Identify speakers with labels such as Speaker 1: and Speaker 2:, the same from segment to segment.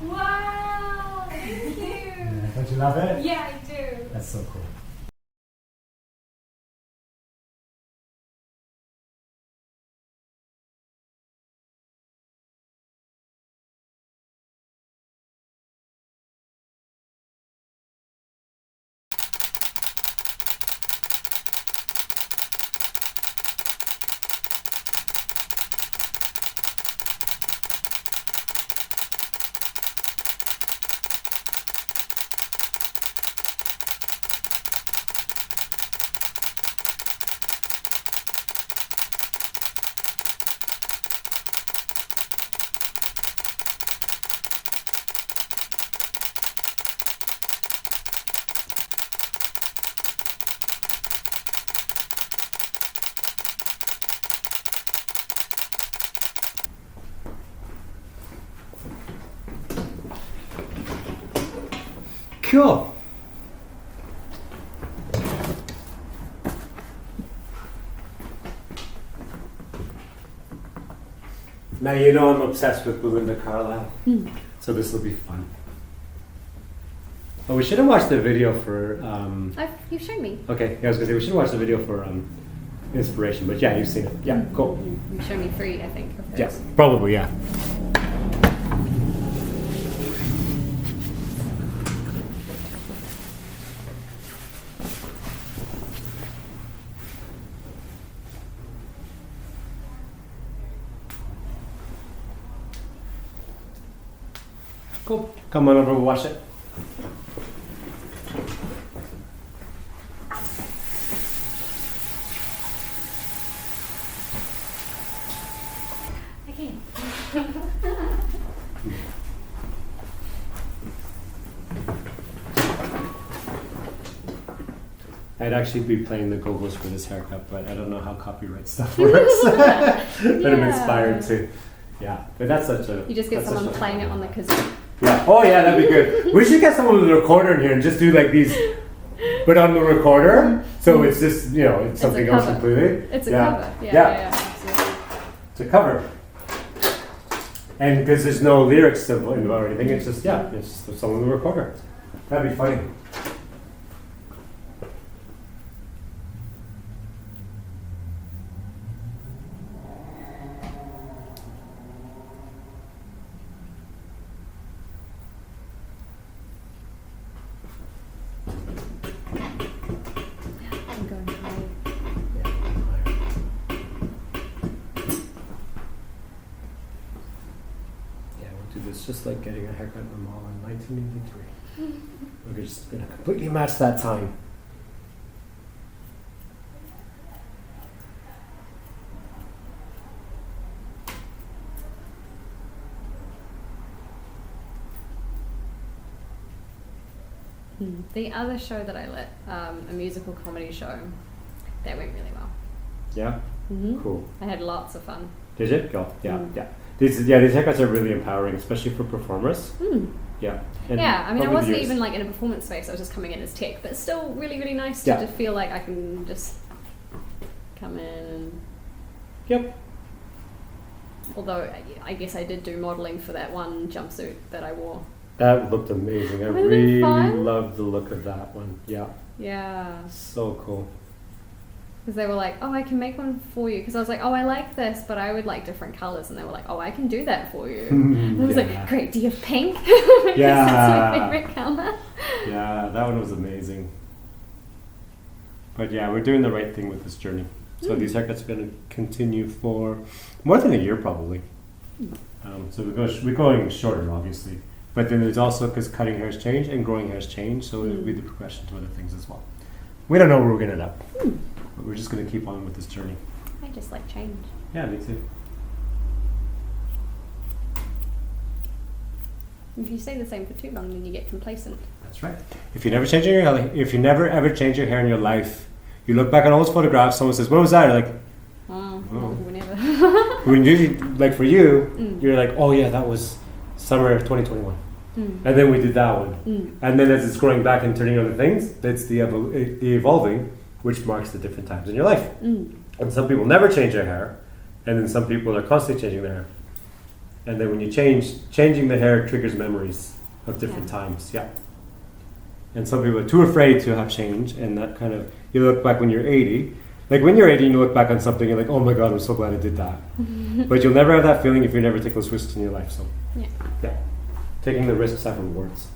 Speaker 1: Wow, thank you.
Speaker 2: Yeah, don't you love it?
Speaker 1: Yeah, I do.
Speaker 2: That's so cool. Cool. Now you know I'm obsessed with Belinda Carlisle, so this will be fun. Oh, we should have watched the video for.
Speaker 1: You've shown me.
Speaker 2: Okay, I was gonna say we should watch the video for inspiration, but yeah, you've seen it. Yeah, cool.
Speaker 1: You've shown me 3, I think. Of those.
Speaker 2: Yeah, probably yeah. Cool. Come on over, we'll watch it.
Speaker 1: Okay.
Speaker 2: I'd actually be playing the go-go's for this haircut, but I don't know how copyright stuff works. But I'm inspired to. Yeah, but that's such a.
Speaker 1: You just get someone playing it on the kazoo.
Speaker 2: Yeah. Oh yeah, that'd be good. We should get someone with a recorder in here and just do like these, but on the recorder, so it's just it's something else completely.
Speaker 1: It's a cover. Yeah, absolutely.
Speaker 2: It's a cover. And because there's no lyrics involved or anything, it's just it's just someone with a recorder. That'd be funny.
Speaker 1: I'm going high.
Speaker 2: Yeah, we'll do this just like getting a haircut in the mall in 1983. We're just gonna completely match that time.
Speaker 1: The other show that I lit, a musical comedy show, that went really well.
Speaker 2: Yeah?
Speaker 1: Mm-hmm.
Speaker 2: Cool.
Speaker 1: I had lots of fun.
Speaker 2: Did it? Go. Yeah, yeah. These haircuts are really empowering, especially for performers. Yeah. And
Speaker 1: yeah, I mean, I
Speaker 2: over the
Speaker 1: wasn't
Speaker 2: years.
Speaker 1: even like in a performance space, I was just coming in as tech, but it's still really, really nice to
Speaker 2: Yeah.
Speaker 1: just feel like I can just come in and...
Speaker 2: Yep.
Speaker 1: Although, I guess I did do modelling for that one jumpsuit that I wore.
Speaker 2: That looked amazing. I
Speaker 1: Wasn't it
Speaker 2: really
Speaker 1: fun?
Speaker 2: loved the look of that one. Yeah.
Speaker 1: Yeah.
Speaker 2: So cool.
Speaker 1: Because they were like, oh, I can make one for you. Because I was like, oh, I like this, but I would like different colours. And they were like, oh, I can do that for you. And I was like, great, do you have pink? Because that's my favourite colour.
Speaker 2: Yeah, that one was amazing. But yeah, we're doing the right thing with this journey. So these haircuts are going to continue for more than a year probably. So we're going shorter, obviously. But then there's also, because cutting hairs change and growing hairs change, so it'll be the progression to other things as well. We don't know where we're going to end up. But we're just going to keep on with this journey.
Speaker 1: I just like change.
Speaker 2: Yeah, me too.
Speaker 1: If you stay the same for too long, then you get complacent.
Speaker 2: That's right. If you never ever change your hair in your life, you look back on all those photographs, someone says, "When was that?" You're like,
Speaker 1: Oh, whenever.
Speaker 2: when you, like for you, you're like, "Oh yeah, that was summer of 2021." And then we did that one. And then as it's growing back and turning other things, that's the evolving, which marks the different times in your life. And some people never change their hair, and then some people are constantly changing their hair. And then when you changing the hair triggers memories of different times. Yeah. And some people are too afraid to have change, and that kind of, you look back when you're 80. Like when you're 80 and you look back on something, you're like, oh my God, I'm so glad I did that. But you'll never have that feeling if you never take those risks in your life. So yeah. Taking the risks have rewards.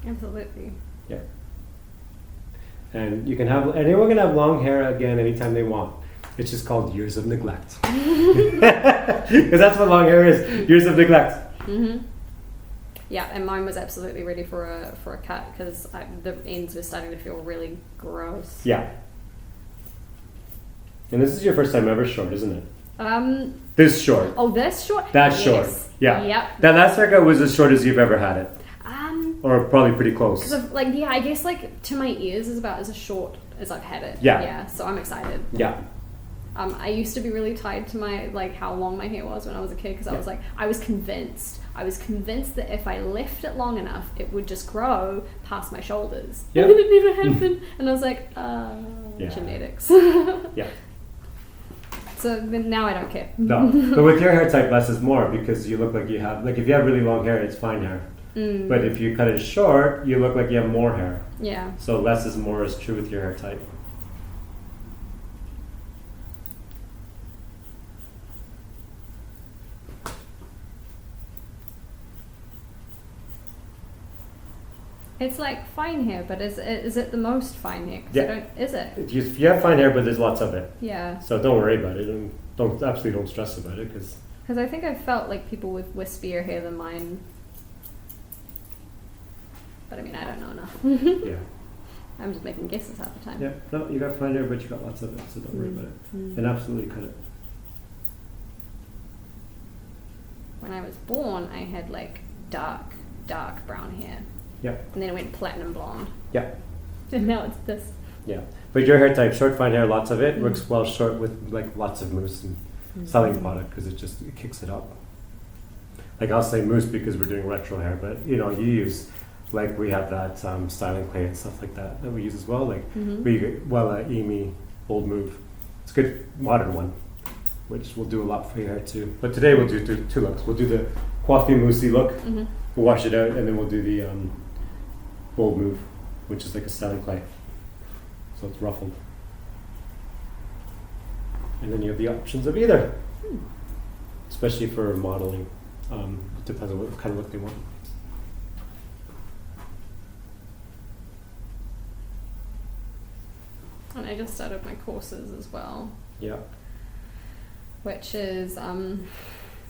Speaker 1: Absolutely.
Speaker 2: Yeah. And anyone can have long hair again anytime they want. It's just called years of neglect. Because that's what long hair is, years of neglect.
Speaker 1: Mm-hmm. Yeah, and mine was absolutely ready for a cut because the ends were starting to feel really gross.
Speaker 2: Yeah. And this is your first time ever short, isn't it? This short.
Speaker 1: Oh, this short?
Speaker 2: That's short. Yeah.
Speaker 1: Yep.
Speaker 2: That last haircut was as short as you've ever had it. Or probably pretty close.
Speaker 1: Because I guess like to my ears is about as short as I've had it.
Speaker 2: Yeah.
Speaker 1: Yeah. So I'm excited.
Speaker 2: Yeah.
Speaker 1: I used to be really tied to my how long my hair was when I was a kid because I was convinced that if I left it long enough, it would just grow past my shoulders.
Speaker 2: Yep.
Speaker 1: And then it never happened. And I was like, genetics.
Speaker 2: Yeah.
Speaker 1: So then now I don't care.
Speaker 2: No, but with your hair type, less is more because you look like you have, if you have really long hair, it's fine hair. But if you cut it short, you look like you have more hair.
Speaker 1: Yeah.
Speaker 2: So less is more is true with your hair type.
Speaker 1: It's like fine hair, but is it the most fine hair?
Speaker 2: Yeah.
Speaker 1: Is it?
Speaker 2: You have fine hair, but there's lots of it.
Speaker 1: Yeah.
Speaker 2: So don't worry about it, and don't stress about it, because
Speaker 1: I think I felt like people with wispier hair than mine. But I mean, I don't know enough.
Speaker 2: Yeah.
Speaker 1: I'm just making guesses half the time.
Speaker 2: Yeah. No, you got fine hair, but you got lots of it, so don't worry about it. And absolutely cut it.
Speaker 1: When I was born, I had like dark brown hair.
Speaker 2: Yeah.
Speaker 1: And then it went platinum blonde.
Speaker 2: Yeah.
Speaker 1: And now it's this.
Speaker 2: Yeah. But your hair type, short fine hair, lots of it, works well short with like lots of mousse and styling product because it kicks it up. Like I'll say mousse because we're doing retro hair, but you use, like we have that styling clay and stuff like that we use as well. Like Amy Old Move. It's a good modern one, which will do a lot for your hair too. But today we'll do two looks. We'll do the coiffé moussey look. We'll wash it out and then we'll do the Bold Move, which is like a styling clay. So it's ruffled. And then you have the options of either. Especially for modeling. It depends on what kind of look they want.
Speaker 1: And I just started my courses as well.
Speaker 2: Yeah.
Speaker 1: Which is I'm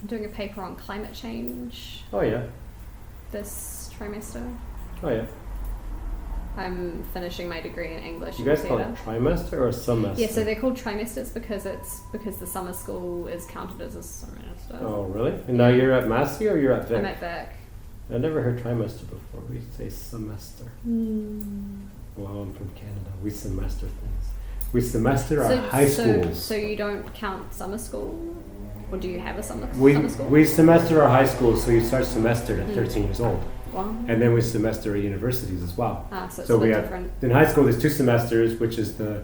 Speaker 1: doing a paper on climate change.
Speaker 2: Oh yeah.
Speaker 1: This trimester.
Speaker 2: Oh yeah.
Speaker 1: I'm finishing my degree in English.
Speaker 2: You guys call it trimester or semester?
Speaker 1: Yeah, so they're called trimesters because the summer school is counted as a semester.
Speaker 2: Oh really? And now you're at Massey or you're at Vic?
Speaker 1: I'm at Vic.
Speaker 2: I never heard trimester before. We say semester. Well, I'm from Canada. We semester things. We semester our high schools.
Speaker 1: So you don't count summer school? Or do you have a summer school?
Speaker 2: We semester our high schools, so you start semester at 13 years old.
Speaker 1: Wow.
Speaker 2: And then we semester at universities as well.
Speaker 1: So it's a bit different.
Speaker 2: In high school, there's 2 semesters, which is the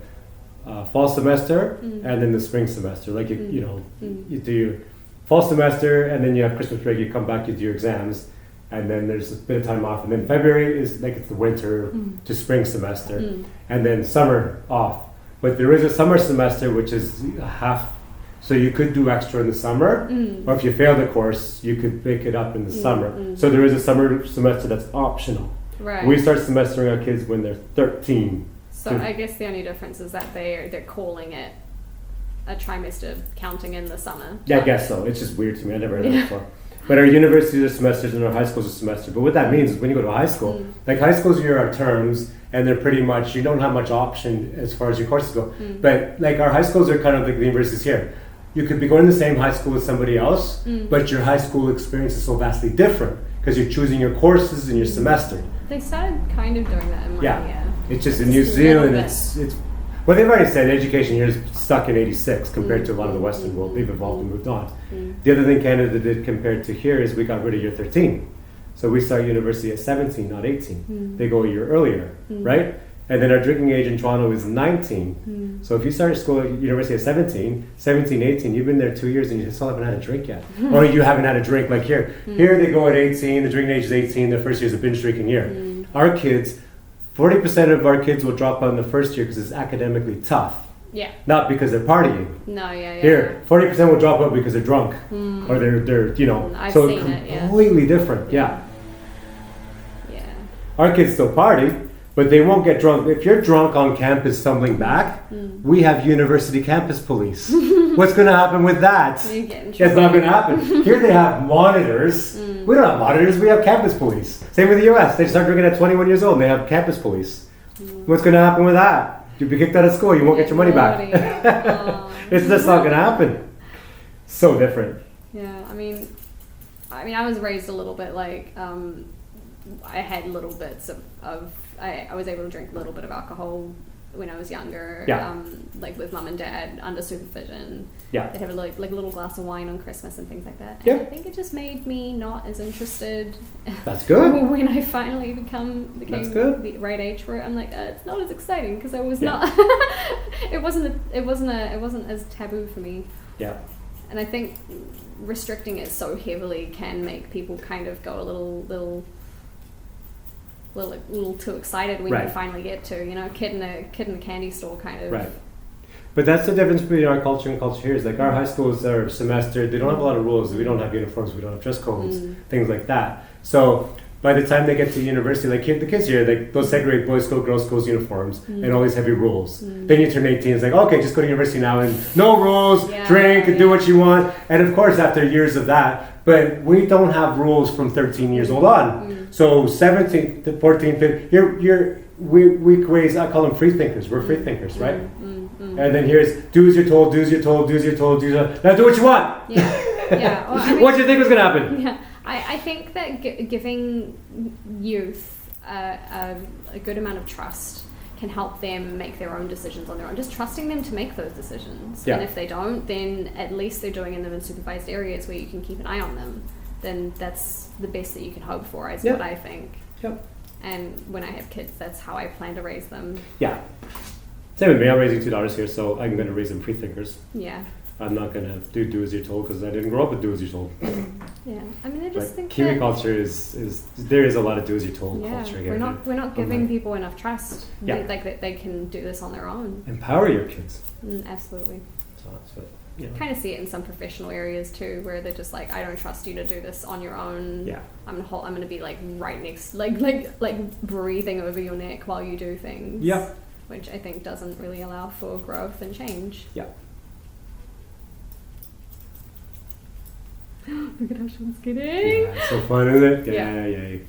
Speaker 2: fall semester and then the spring semester. Like, you do your fall semester, and then you have Christmas break, you come back, you do your exams, and then there's a bit of time off. And then February is like it's the winter to spring semester, and then summer off. But there is a summer semester, which is half. So you could do extra in the summer, or if you fail the course, you could make it up in the summer. So there is a summer semester that's optional.
Speaker 1: Right.
Speaker 2: We start semestering our kids when they're 13.
Speaker 1: So I guess the only difference is that they're calling it a trimester, counting in the summer.
Speaker 2: Yeah, I guess so. It's just weird to me. I never heard that before. But our universities are semesters and our high schools are semester. But what that means is when you go to high school, like high schools, you're our terms, and they're pretty much, you don't have much option as far as your courses go. But like our high schools are kind of like the universities here. You could be going to the same high school as somebody else, but your high school experience is so vastly different because you're choosing your courses and your semester.
Speaker 1: They started kind of doing that in my year.
Speaker 2: It's just in New Zealand, it's well, they've already said education here is stuck in 86 compared to a lot of the Western world. They've evolved and moved on. The other thing Canada did compared to here is we got rid of year 13. So we start university at 17, not 18. They go a year earlier, right? And then our drinking age in Toronto is 19. So if you started school at university at 17, 18, you've been there 2 years and you still haven't had a drink yet. Or you haven't had a drink like here. Here they go at 18, the drinking age is 18, their first year is a binge drinking year. Our kids, 40% of our kids will drop out in the first year because it's academically tough.
Speaker 1: Yeah.
Speaker 2: Not because they're partying.
Speaker 1: No, yeah.
Speaker 2: Here, 40% will drop out because they're drunk. Or they're
Speaker 1: I've
Speaker 2: so
Speaker 1: seen it,
Speaker 2: completely different,
Speaker 1: Yeah.
Speaker 2: Our kids still party, but they won't get drunk. If you're drunk on campus stumbling back, we have university campus police. What's going to happen with that? It's not going to happen. Here they have monitors. We don't have monitors, we have campus police. Same with the US. They start drinking at 21 years old and they have campus police. What's going to happen with that? You'll be kicked out of school, you won't get your money back. It's just not going to happen. So different.
Speaker 1: Yeah, I mean, I was raised a little bit like, I had little bits of I was able to drink a little bit of alcohol when I was younger, like with mum and dad under supervision. Yeah, they'd have a little glass of wine on Christmas and things like that. And I think it just made me not as interested. That's good. When I finally became the right age where I'm like, it's not as exciting because I was not. it wasn't as taboo for me. Yeah, and I think restricting it so heavily can make people kind of go a little too excited when you finally get to, kid in a candy store kind of. Right. But that's the difference between our culture and culture here. Is like our high schools are semestered. They don't have a lot of rules. We don't have uniforms. We don't have dress codes. Things like that. So by the time they get to university, like the kids here, like they'll segregate boys' school, girls' schools uniforms, and all these heavy rules. Then you turn 18, it's like, okay, just go to university now and no rules, drink and do what you want. And of course, after years of that, but we don't have rules from 13 years old on. So 17 to 14, 15, we ways, I call them free thinkers. We're free thinkers, right? And then here's do as you're told, do as you're told, do as you're told, now do what you want. Yeah. Well, what do you think was going to happen? Yeah. I think that giving youth a good amount of trust can help them make their own decisions on their own. Just trusting them to make those decisions. Yeah. And if they don't, then at least they're doing them in supervised areas where you can keep an eye on them. Then that's the best that you can hope for, is what I think. Yep. And when I have kids, that's how I plan to raise them. Yeah. Same with me. I'm raising 2 daughters here, so I'm going to raise them free thinkers. Yeah. I'm not going to do as you're told because I didn't grow up with do as you're told. Yeah, I mean, I just think Kiwi culture is there is a lot of do as you're told culture here. We're not giving people enough trust. Yeah. That they can do this on their own. Empower your kids. Absolutely. So that's what, kind of see it in some professional areas too, where they're just like, I don't trust you to do this on your own. Yeah. I'm gonna be like right next, like breathing over your neck while you do things. Yeah. Which I think doesn't really allow for growth and change. Yeah. Look at how she was kidding. Yeah, it's so fun, isn't it? Yeah.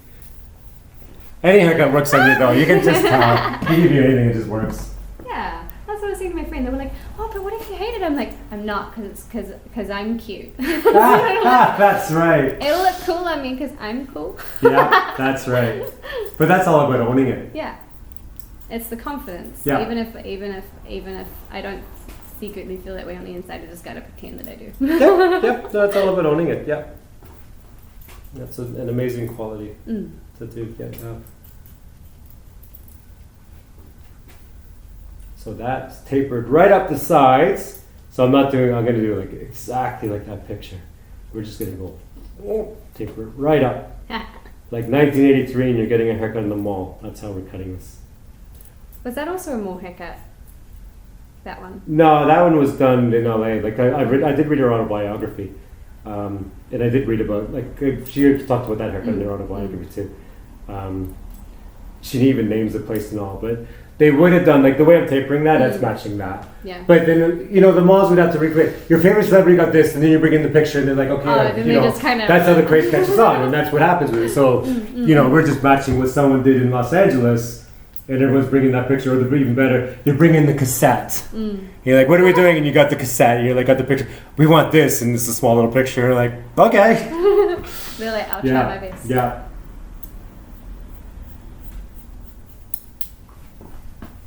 Speaker 1: Any haircut works on you though. You can just tell. You give you anything, it just works. Yeah. That's what I was saying to my friend. They were like, oh, but what if you hate it? I'm like, I'm not, because I'm cute. That's right. It'll look cool on me because I'm cool. Yeah, that's right. But that's all about owning it. Yeah. It's the confidence. Yeah. Even if I don't secretly feel that way on the inside, I just gotta pretend that I do. Yep. No, it's all about owning it. Yeah. That's an amazing quality to do. Yeah. So that's tapered right up the sides. So I'm gonna do like exactly like that picture. We're just gonna go taper it right up. Like 1983 and you're getting a haircut in the mall. That's how we're cutting this. Was that also a mall haircut? That one? No, that one was done in LA. Like I did read her autobiography. And I did read about, she talked about that haircut in her autobiography too. She even names the place and all, but they would have done, like the way I'm tapering that, that's matching that. Yeah. But then, the malls would have to recreate, your favorite celebrity got this, and then you bring in the picture, and they're like, okay, just that's how the craze catches on, and that's what happens with it. So, we're just matching what someone did in Los Angeles, and everyone's bringing that picture, or even better, you bring in the cassette. You're like, what are we doing? And you got the cassette, and you're like, got the picture, we want this, and it's a small little picture, you're like, okay. They're like, I'll try my best. Yeah.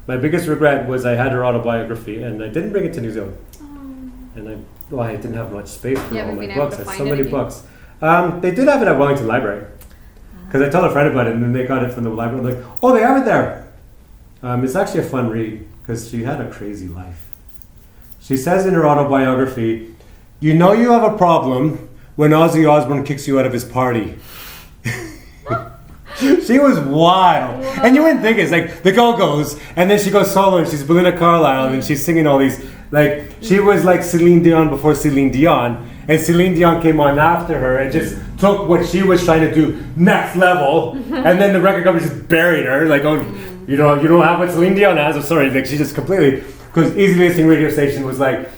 Speaker 1: My biggest regret was I had her autobiography and I didn't bring it to New Zealand. And I didn't have much space for all my books. I had so many books. They did have it at Wellington Library. Because I told a friend about it and then they got it from the library. Like, oh, they have it there.
Speaker 2: It's actually a fun read because she had a crazy life. She says in her autobiography, "You know you have a problem when Ozzy Osbourne kicks you out of his party." She was wild.
Speaker 1: Wow.
Speaker 2: And you wouldn't think it's like the Go-Go's, and then she goes solo and she's Belinda Carlisle and she's singing all these, like, she was like Celine Dion before Celine Dion, and Celine Dion came on after her and just took what she was trying to do next level, and then the record company just buried her, like, oh, you don't have what Celine Dion has. I'm sorry, like, she just completely, because Easy Listening radio station was like,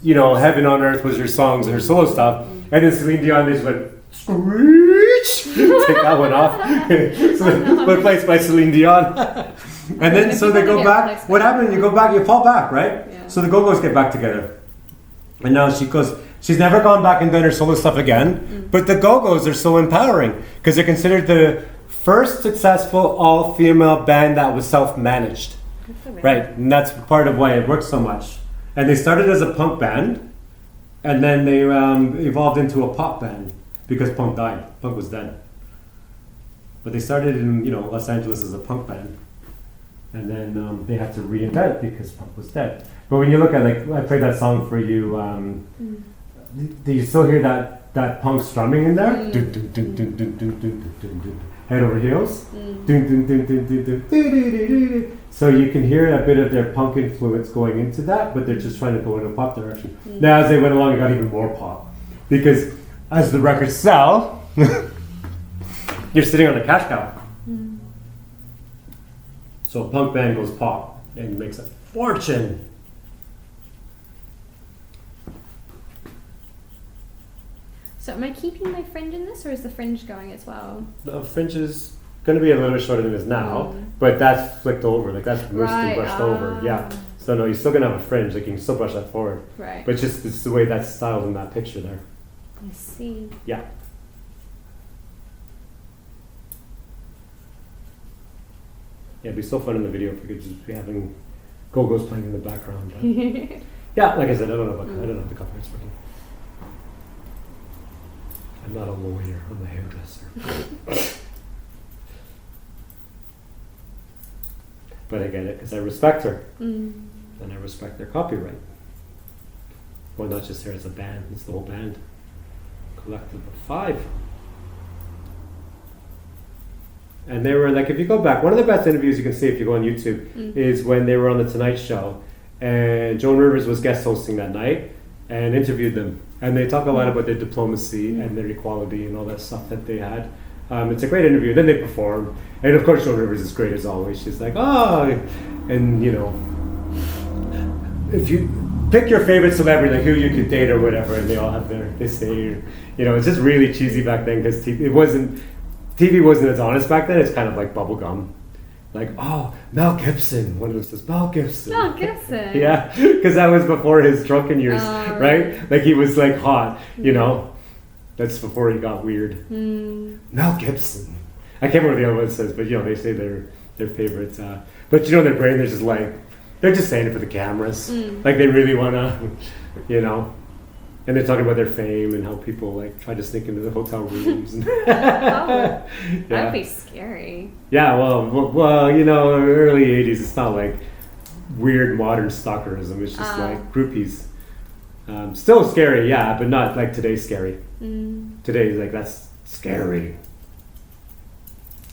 Speaker 2: you know, Heaven on Earth was her songs and her solo stuff, and then Celine Dion just went, screech, take that one off. So replaced by Celine Dion. And then so they go back. What happened? You go back, you fall back, right?
Speaker 1: Yeah.
Speaker 2: So the Go-Go's get back together. And now she's never gone back and done her solo stuff again. But the Go-Go's are so empowering because they're considered the first successful all-female band that was self-managed. Right, and that's part of why it works so much. And they started as a punk band, and then they evolved into a pop band. Because punk died. Punk was dead. But they started in, you know, Los Angeles as a punk band. And then they had to reinvent because punk was dead. But when you look at, like, I played that song for you, do you still hear that punk strumming in there? Dun, dun, dun, dun, dun, dun, dun, dun, dun. Head over heels. Dun, dun, dun, dun, dun, dun, dun. So you can hear a bit of their punk influence going into that, but they're just trying to go in a pop direction. Now as they went along, it got even more pop. Because as the records sell, you're sitting on a cash cow. So a punk band goes pop and makes a fortune.
Speaker 1: So am I keeping my fringe in this, or is the fringe going as well?
Speaker 2: The fringe is going to be a little bit shorter than it is now, but that's flicked over, like that's mostly brushed over. Yeah. So no, you're still going to have a fringe, like you can still brush that forward.
Speaker 1: Right.
Speaker 2: But just it's the way that's styled in that picture there.
Speaker 1: I see.
Speaker 2: Yeah. Yeah, it'd be so fun in the video if we could just be having Go-Go's playing in the background. But yeah, like I said, I don't know if the copyright's working. I'm not a lawyer, I'm a hairdresser. But I get it because I respect her. And I respect their copyright. Well, not just her as a band, it's the whole band. Collective of 5. And they were like, if you go back, one of the best interviews you can see if you go on YouTube is when they were on the Tonight Show, and Joan Rivers was guest hosting that night and interviewed them, and they talk a lot about their diplomacy and their equality and all that stuff that they had. It's a great interview. Then they perform, and of course Joan Rivers is great as always. She's like, oh, and you know, if you pick your favorite celebrity, like who you could date or whatever, and they all have they say, you know, it's just really cheesy back then because TV wasn't as honest back then. It's kind of like bubblegum. Like, oh, Mel Gibson. One of them says, Mel Gibson.
Speaker 1: Mel Gibson.
Speaker 2: Yeah, because that was before his drunken years, right? Like he was like hot, you know. That's before he got weird. Mel Gibson. I can't remember what the other one says, but you know, they say their favorites. But you know, their brain, they're just like, they're just saying it for the cameras. Like they really want to, you know. And they're talking about their fame and how people like try to sneak into the hotel rooms.
Speaker 1: That'd be scary.
Speaker 2: Yeah, well, you know, early 80s, it's not like weird modern stalkerism. It's just like groupies. Still scary, yeah, but not like today's scary. Today's like, that's scary.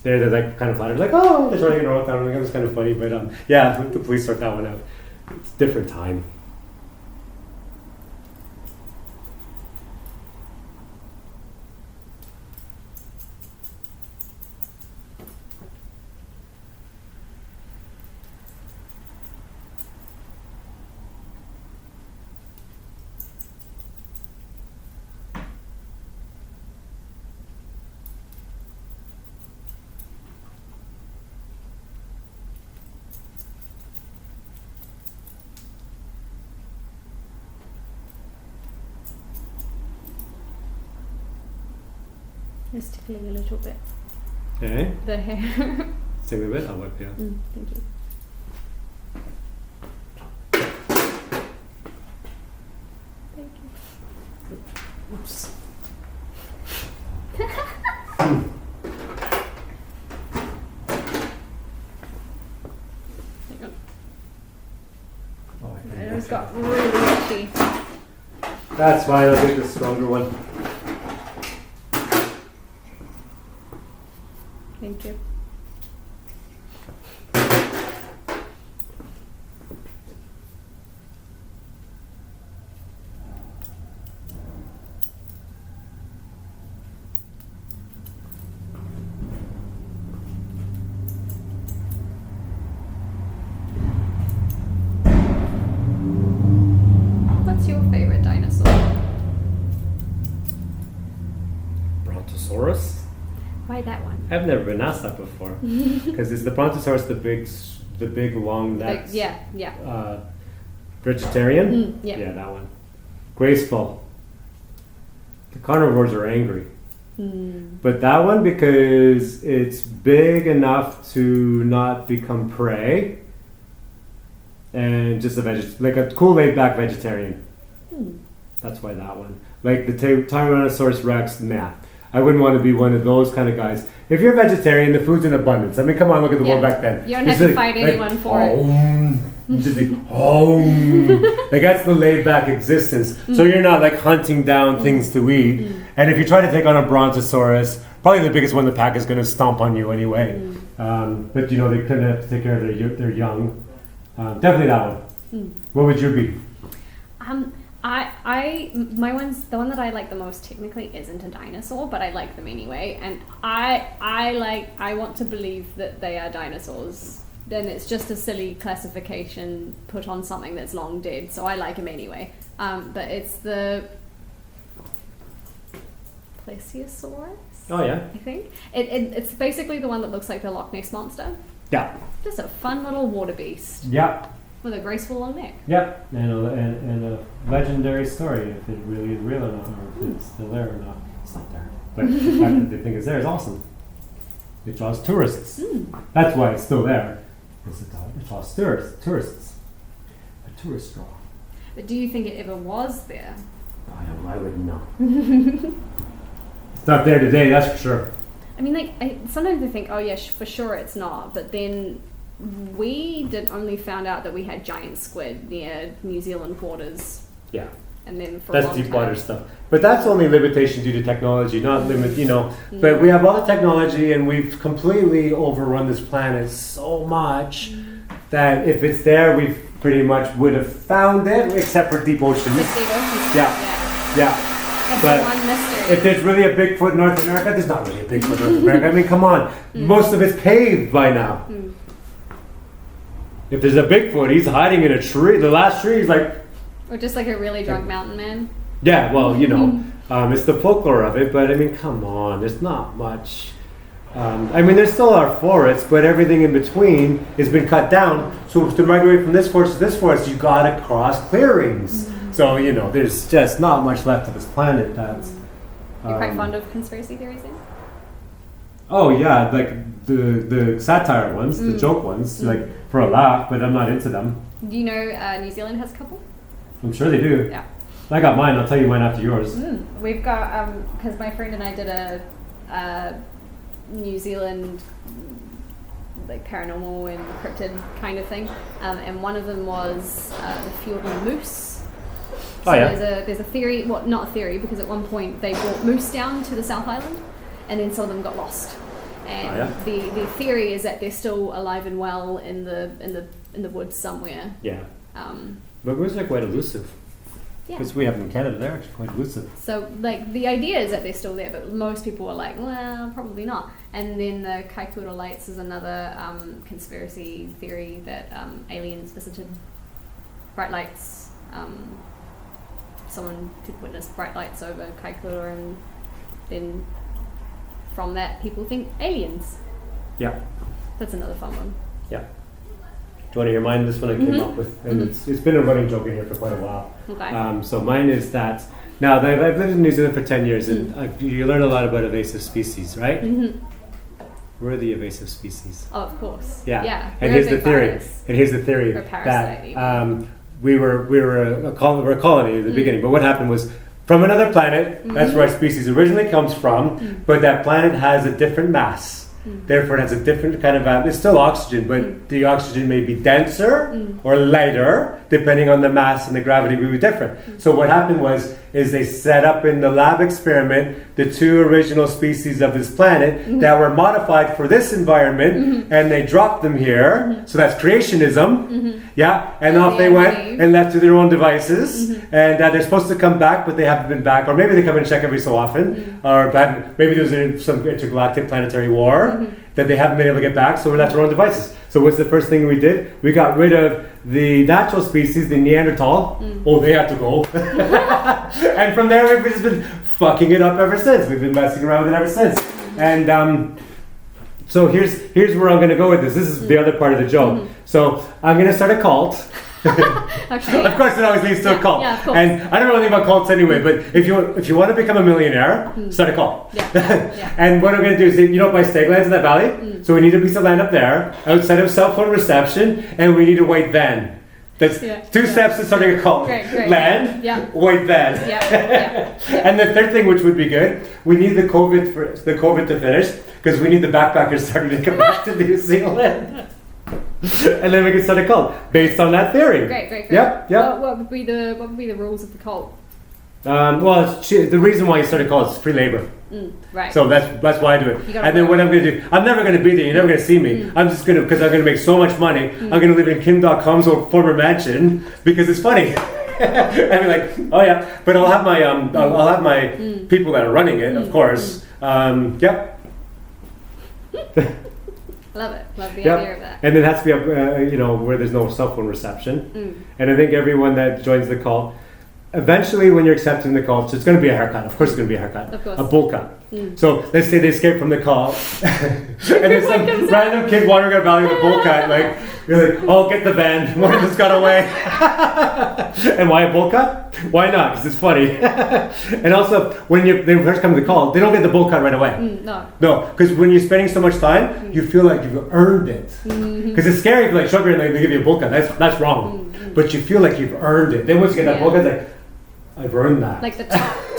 Speaker 2: They're like kind of flattered, like, oh, they're trying to get north down. That was kind of funny, but yeah, the police sort that one out. It's a different time.
Speaker 1: It's tickling a little bit.
Speaker 2: Okay.
Speaker 1: The hair.
Speaker 2: Same a bit, I'll wipe you.
Speaker 1: Thank you. Thank you.
Speaker 2: Oops. That's fine, I'll take the stronger one.
Speaker 1: Thank you. What's your favorite dinosaur?
Speaker 2: Brontosaurus?
Speaker 1: Why that one?
Speaker 2: I've never been asked that before. Because is the Brontosaurus the big long neck?
Speaker 1: Yeah.
Speaker 2: Vegetarian?
Speaker 1: Yeah.
Speaker 2: Yeah, that one. Graceful. The carnivores are angry. But that one, because it's big enough to not become prey, and just like a cool laid back vegetarian. That's why that one. Like the Tyrannosaurus Rex, nah. I wouldn't want to be one of those kind of guys. If you're a vegetarian, the food's in abundance. I mean, come on, look at the world back then.
Speaker 1: You don't have to fight anyone for
Speaker 2: it. Just like, like that's the laid back existence. So you're not like hunting down things to eat. And if you try to take on a Brontosaurus, probably the biggest one in the pack is going to stomp on you anyway. But you know, they couldn't have to take care of their young. Definitely that one. What would you be?
Speaker 1: The one that I like the most technically isn't a dinosaur, but I like them anyway. And I want to believe that they are dinosaurs. Then it's just a silly classification put on something that's long dead. So I like them anyway. But it's the Plesiosaurus.
Speaker 2: Oh yeah.
Speaker 1: I think it's basically the one that looks like the Loch Ness monster.
Speaker 2: Yeah.
Speaker 1: Just a fun little water beast.
Speaker 2: Yeah.
Speaker 1: With a graceful long neck.
Speaker 2: Yep, and a legendary story, if it really is real or not, or if it's still there or not. It's not there. But the fact that they think it's there is awesome. It draws tourists. That's why it's still there. It draws tourists. A tourist draw.
Speaker 1: But do you think it ever was there?
Speaker 2: I wouldn't know. It's not there today, that's for sure.
Speaker 1: I mean, sometimes I think, oh yeah, for sure it's not. But then we only found out that we had giant squid near New Zealand waters.
Speaker 2: Yeah.
Speaker 1: And then for
Speaker 2: that's
Speaker 1: a long
Speaker 2: deep
Speaker 1: time.
Speaker 2: water stuff. But that's only limitation due to technology, not limit, But we have all the technology and we've completely overrun this planet so much that if it's there, we pretty much would have found it, except for deep ocean. Yeah.
Speaker 1: That's
Speaker 2: but
Speaker 1: the one mystery.
Speaker 2: If there's really a Bigfoot in North America, there's not really a Bigfoot in North America. I mean, come on. Most of it's paved by now. If there's a Bigfoot, he's hiding in a tree. The last tree is like...
Speaker 1: Or just like a really drunk mountain man.
Speaker 2: Yeah, well, it's the folklore of it, but I mean, come on, there's not much. I mean, there still are forests, but everything in between has been cut down. So to migrate from this forest to this forest, you gotta cross clearings. So, there's just not much left of this planet. That's...
Speaker 1: You're quite fond of conspiracy theories then?
Speaker 2: Oh yeah, like the satire ones, the joke ones, like for a laugh, but I'm not into them.
Speaker 1: Do you know New Zealand has a couple?
Speaker 2: I'm sure they do.
Speaker 1: Yeah.
Speaker 2: I got mine, I'll tell you mine after yours.
Speaker 1: We've got, because my friend and I did a New Zealand like paranormal and cryptid kind of thing, and one of them was the Fjord Moose. So there's a theory, well not a theory, because at one point they brought moose down to the South Island and then some of them got lost. And the theory is that they're still alive and well in the woods somewhere.
Speaker 2: Yeah. But moose are quite elusive.
Speaker 1: Yeah.
Speaker 2: Because we have them in Canada, they're actually quite elusive.
Speaker 1: So, like, the idea is that they're still there, but most people are like, well, probably not. And then the Kaikoura Lights is another conspiracy theory that aliens visited. Bright lights. Someone could witness bright lights over Kaikoura, and then from that, people think aliens.
Speaker 2: Yeah.
Speaker 1: That's another fun one.
Speaker 2: Yeah. Do you want to hear mine? This one I came up with, and it's been a running joke in here for quite a while.
Speaker 1: Okay.
Speaker 2: So mine is that, now I've lived in New Zealand for 10 years, and you learn a lot about invasive species, right? We're the invasive species.
Speaker 1: Oh, of course.
Speaker 2: Yeah. And here's the theory.
Speaker 1: Or parasite,
Speaker 2: that we were a colony at the beginning, but what happened was, from another planet, that's where our species originally comes from, but that planet has a different mass. Therefore, it has a different kind of it's still oxygen, but the oxygen may be denser or lighter, depending on the mass and the gravity will be different. So what happened is they set up in the lab experiment the 2 original species of this planet that were modified for this environment, and they dropped them here. So that's creationism. Yeah, and off they went and left to their own devices, and they're supposed to come back, but they haven't been back, or maybe they come and check every so often, or maybe there's some intergalactic planetary war that they haven't been able to get back, so we're left to our own devices. So what's the first thing we did? We got rid of the natural species, the Neanderthal. Oh, they had to go. And from there, we've just been fucking it up ever since. We've been messing around with it ever since. And so here's where I'm going to go with this. This is the other part of the joke. So I'm going to start a cult.
Speaker 1: Okay.
Speaker 2: Of course, it always leads to a cult.
Speaker 1: Yeah, of course.
Speaker 2: And I don't know anything about cults anyway, but if you want to become a millionaire, start a cult.
Speaker 1: Yeah.
Speaker 2: And what I'm going to do is, buy stake lands in that valley. So we need a piece of land up there, outside of cell phone reception, and we need a white van. That's 2 steps to starting a cult.
Speaker 1: Great.
Speaker 2: Land, white van.
Speaker 1: Yeah.
Speaker 2: And the third thing, which would be good, we need the COVID to finish, because we need the backpackers starting to come back to New Zealand. And then we can start a cult based on that theory.
Speaker 1: Great.
Speaker 2: Yep.
Speaker 1: What would be the rules of the cult?
Speaker 2: The reason why you start a cult is free labor.
Speaker 1: Right.
Speaker 2: So that's why I do it. And then what I'm going to do, I'm never going to be there. You're never going to see me. I'm just going to, because I'm going to make so much money. I'm going to live in Kim.com's old former mansion because it's funny. And be like, oh yeah, but I'll have my people that are running it, of course. Yep.
Speaker 1: Love it. Love the idea of that.
Speaker 2: And it has to be where there's no cell phone reception. And I think everyone that joins the cult, eventually when you're accepting the cult, so it's going to be a haircut. Of course it's going to be a haircut.
Speaker 1: Of course.
Speaker 2: A bowl cut. So let's say they escape from the cult and there's some random kid wandering around valley with a bowl cut, you're like, oh, get the van, one just got away. And why a bowl cut? Why not? Because it's funny. And also, when they first come to the call, they don't get the bowl cut right away.
Speaker 1: No,
Speaker 2: because when you're spending so much time, you feel like you've earned it. Because it's scary if you sugar and they give you a bowl cut. That's wrong. But you feel like you've earned it. Then once you get that bowl cut, it's like, I've earned that.
Speaker 1: Like the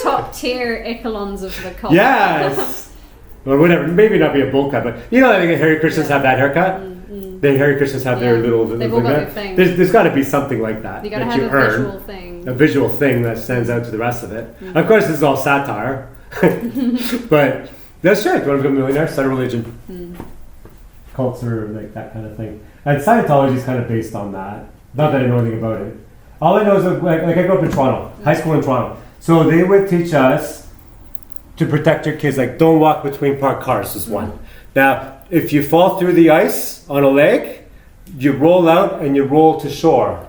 Speaker 1: top tier echelons of the cult.
Speaker 2: Yes. Or whatever. Maybe not be a bowl cut, but I think Hare Krishnas have that haircut. The Hare Krishnas have their little.
Speaker 1: They've all got their thing.
Speaker 2: There's got to be something like that.
Speaker 1: You got to have a visual thing.
Speaker 2: A visual thing that stands out to the rest of it. Of course, this is all satire. But that's right. You want to become a millionaire? Start a religion. Cults are like that kind of thing. And Scientology is kind of based on that. Not that I know anything about it. All I know is like I grew up in Toronto, high school in Toronto. So they would teach us to protect your kids, like don't walk between parked cars is one. Now, if you fall through the ice on a lake, you roll out and you roll to shore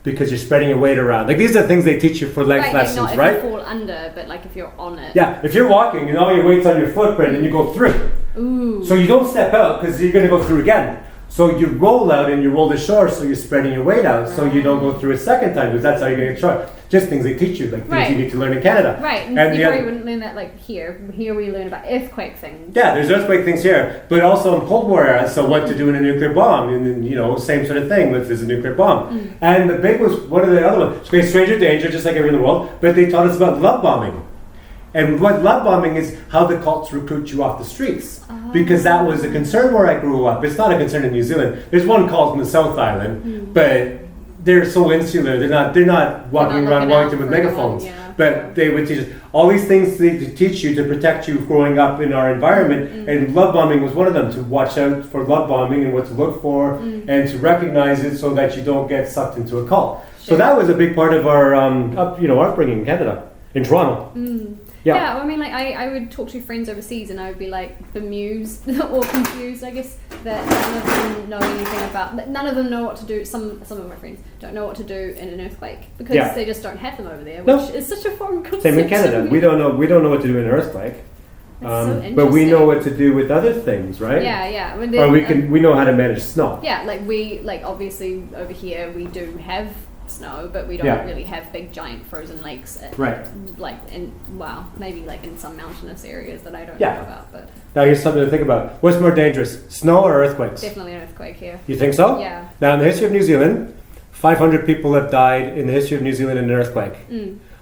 Speaker 2: because you're spreading your weight around. Like these are things they teach you for life lessons,
Speaker 1: like not
Speaker 2: right?
Speaker 1: If you fall under, but like if you're on it.
Speaker 2: Yeah, if you're walking and all your weight's on your footprint and you go through.
Speaker 1: Ooh.
Speaker 2: So you don't step out because you're going to go through again. So you roll out and you roll to shore, so you're spreading your weight out, so you don't go through a second time, because that's how you're going to get short. Just things they teach you, like things you need to learn in Canada.
Speaker 1: Right, and you probably wouldn't learn that like here. Here we learn about earthquake things.
Speaker 2: Yeah, there's earthquake things here, but also in Cold War era, so what to do in a nuclear bomb, and then, same sort of thing if there's a nuclear bomb. And the big was, one of the other ones, stranger danger, just like everywhere in the world, but they taught us about love bombing. And what love bombing is how the cults recruit you off the streets. Because that was a concern where I grew up. It's not a concern in New Zealand. There's one cult in the South Island, but they're so insular. They're not walking around Wellington with megaphones. But they would teach us all these things to teach you to protect you growing up in our environment. And love bombing was one of them, to watch out for love bombing and what to look for and to recognize it so that you don't get sucked into a cult. So that was a big part of our upbringing in Canada, in Toronto.
Speaker 1: Yeah, well, I mean, like I would talk to friends overseas, and I would be like bemused or confused, I guess, that none of them know anything about. That none of them know what to do. Some of my friends don't know what to do in an earthquake because they just don't have them over there, which is such a foreign concept.
Speaker 2: Same in Canada. We don't know what to do in an earthquake.
Speaker 1: So
Speaker 2: but we know what to do with other things, right?
Speaker 1: Yeah.
Speaker 2: Or we know how to manage snow.
Speaker 1: Yeah, like obviously over here we do have snow, but we don't really have big giant frozen lakes maybe like in some mountainous areas that I don't know about. But
Speaker 2: now here's something to think about. What's more dangerous, snow or earthquakes?
Speaker 1: Definitely an earthquake here.
Speaker 2: You think so?
Speaker 1: Yeah.
Speaker 2: Now in the history of New Zealand, 500 people have died in the history of New Zealand in an earthquake.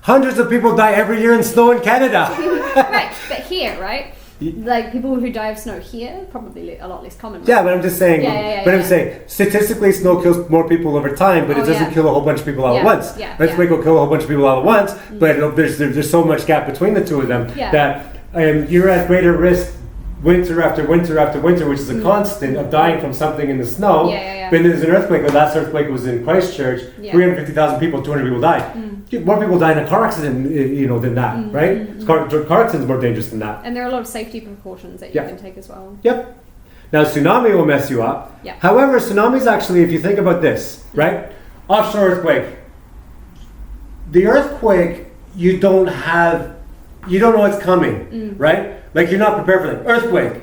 Speaker 2: Hundreds of people die every year in snow in Canada.
Speaker 1: Right, but here, right? like people who die of snow here, probably a lot less common.
Speaker 2: Yeah, but I'm just saying. I'm saying statistically, snow kills more people over time, but it doesn't kill a whole bunch of people all at once. Earthquake will kill a whole bunch of people all at once, but there's so much gap between the two of them that you're at greater risk winter after winter after winter, which is a constant of dying from something in the snow. But there's an earthquake. The last earthquake was in Christchurch. 350,000 people, 200 people died. More people die in a car accident, than that, right? Car accident is more dangerous than that.
Speaker 1: And there are a lot of safety precautions that you can take as well.
Speaker 2: Yep. Now, tsunami will mess you up. However, tsunamis actually, if you think about this, right? Offshore earthquake. The earthquake, you don't know it's coming, right? Like you're not prepared for that earthquake.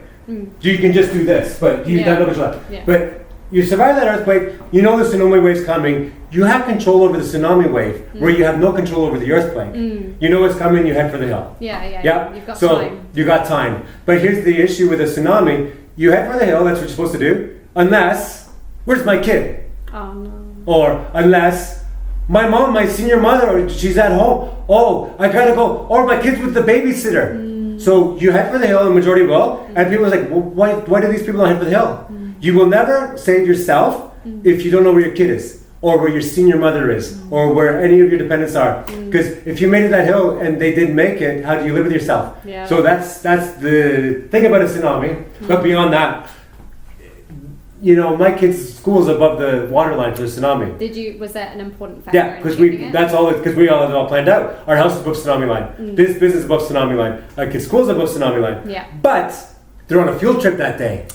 Speaker 2: You can just do this, but you don't know what's left. But you survive that earthquake. You know the tsunami wave's coming. You have control over the tsunami wave, where you have no control over the earthquake. You know what's coming. You head for the hill.
Speaker 1: Yeah. You've got time.
Speaker 2: You got time. But here's the issue with a tsunami: you head for the hill. That's what you're supposed to do. Unless, where's my kid?
Speaker 1: Oh no.
Speaker 2: Or unless my mom, my senior mother, she's at home. Oh, I gotta go. Or my kid's with the babysitter. So you head for the hill, the majority will, and people are like, well, why do these people not head for the hill? You will never save yourself if you don't know where your kid is, or where your senior mother is, or where any of your dependents are. Because if you made it that hill and they didn't make it, how do you live with yourself? So that's the thing about a tsunami. But beyond that, my kid's school is above the waterline for the tsunami.
Speaker 1: Was that an important factor?
Speaker 2: Yeah, because we all had it all planned out. Our house is above tsunami line. This business is above tsunami line. Our kid's school is above tsunami line.
Speaker 1: Yeah.
Speaker 2: But they're on a field trip that day.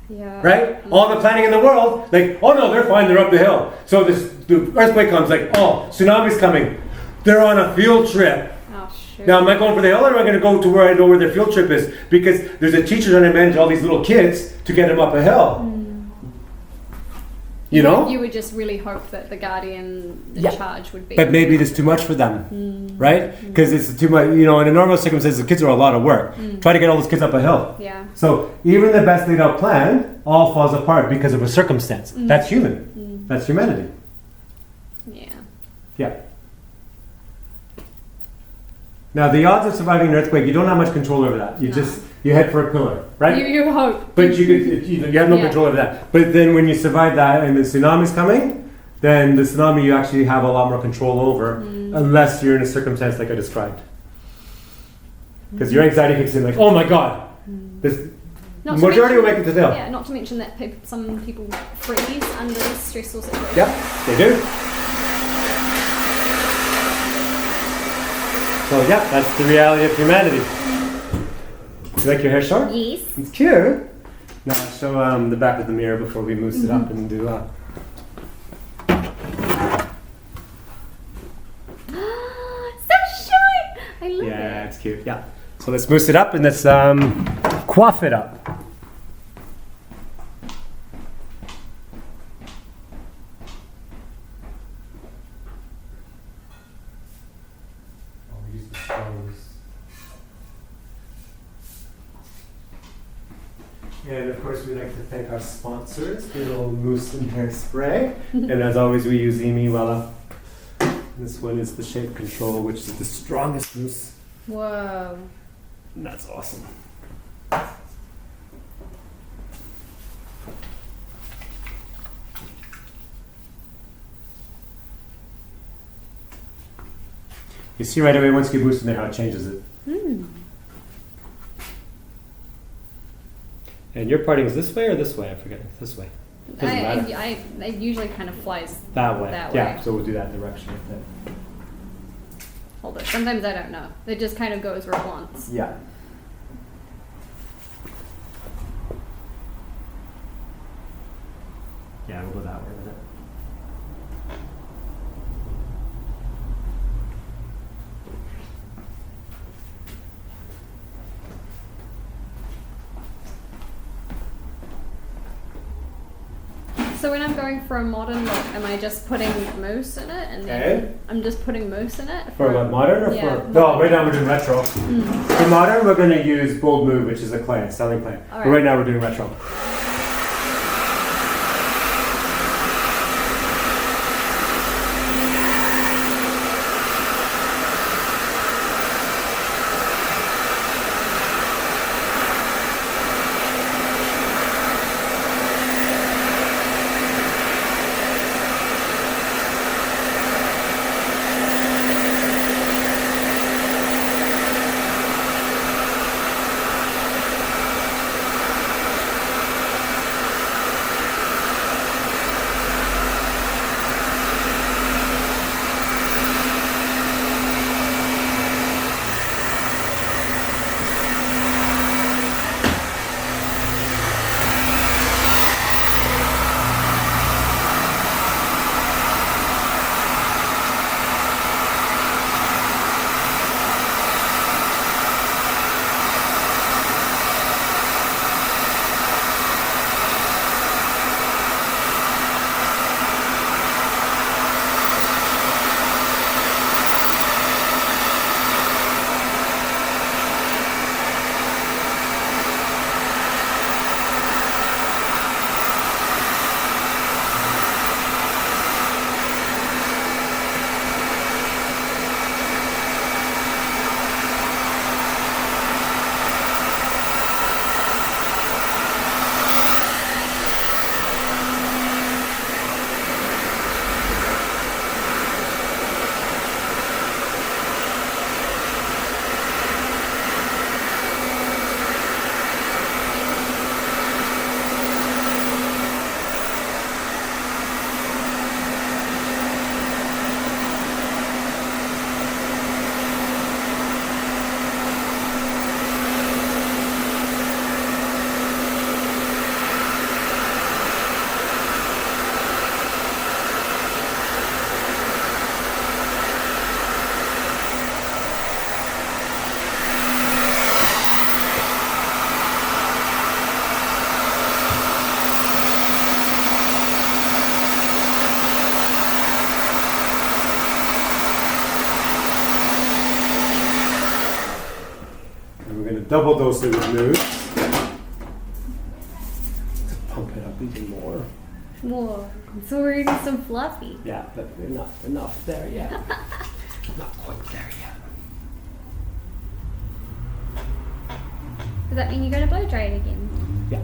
Speaker 1: Yeah.
Speaker 2: Right? All the planning in the world, like, oh no, they're fine, they're up the hill. So the earthquake comes, like, oh, tsunami's coming. They're on a field trip.
Speaker 1: Oh, shoot.
Speaker 2: Now, am I going for the hill, or am I going to go to where I know where their field trip is? Because there's a teacher trying to manage all these little kids to get them up a hill. You know?
Speaker 1: You would just really hope that the guardian in charge would be.
Speaker 2: But maybe it's too much for them, right? Because it's too much, in a normal circumstance, the kids are a lot of work. Try to get all those kids up a hill.
Speaker 1: Yeah.
Speaker 2: So even the best laid out plan all falls apart because of a circumstance. That's human. That's humanity.
Speaker 1: Yeah.
Speaker 2: Yeah. Now, the odds of surviving an earthquake, you don't have much control over that. You head for a pillar, right?
Speaker 1: You hope.
Speaker 2: But you have no control over that. But then when you survive that and the tsunami's coming, then the tsunami you actually have a lot more control over, unless you're in a circumstance like I described. Because your anxiety kicks in like, oh my God, this majority will make it to the hill.
Speaker 1: Yeah, not to mention that some people freeze under stressful situations.
Speaker 2: Yeah, they do. So yeah, that's the reality of humanity. You like your hair short?
Speaker 1: Yes.
Speaker 2: It's cute. Now show the back of the mirror before we mousse it up and do
Speaker 1: so short! I love it.
Speaker 2: Yeah, it's cute. Yeah. So let's mousse it up and let's coif it up. I'll use the stones. And of course, we like to thank our sponsors, Little Mousse and Hairspray. And as always, we use Amy Wella. This one is the Shape Control, which is the strongest mousse.
Speaker 1: Whoa.
Speaker 2: And that's awesome. You see right away once you mousse in there how it changes it. And your parting is this way or this way? I forget. This way.
Speaker 1: It usually kind of flies
Speaker 2: that way.
Speaker 1: That
Speaker 2: yeah,
Speaker 1: way.
Speaker 2: so we'll do that direction right there.
Speaker 1: Hold it. Sometimes I don't know. It just kind of goes where it wants.
Speaker 2: Yeah. Yeah, we'll go that way with it.
Speaker 1: So when I'm going for a modern look, am I just putting mousse in it? And then I'm just putting mousse in it?
Speaker 2: For what, modern or for? No, right now we're doing retro. For modern, we're going to use Bold Move, which is a clay, styling clay. But right now we're doing retro. dose it with mousse. To pump it up even more.
Speaker 1: More. So we're eating some fluffy.
Speaker 2: Yeah, but we're not enough there yet. Not quite there yet.
Speaker 1: Does that mean you're going to blow dry it again?
Speaker 2: Yeah.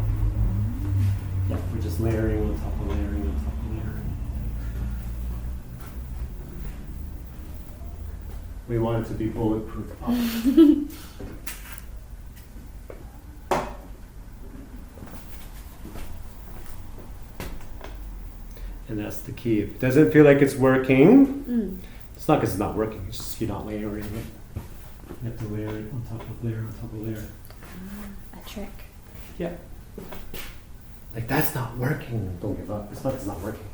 Speaker 2: Yeah, we're just layering on top of layering on top of layering. We want it to be bulletproof. And that's the key. If it doesn't feel like it's working, it's not because it's not working, it's just you're not layering it. You have to layer it on top of layer on top of layer.
Speaker 1: A trick.
Speaker 2: Yeah. Like, that's not working. Don't give up. It's not working.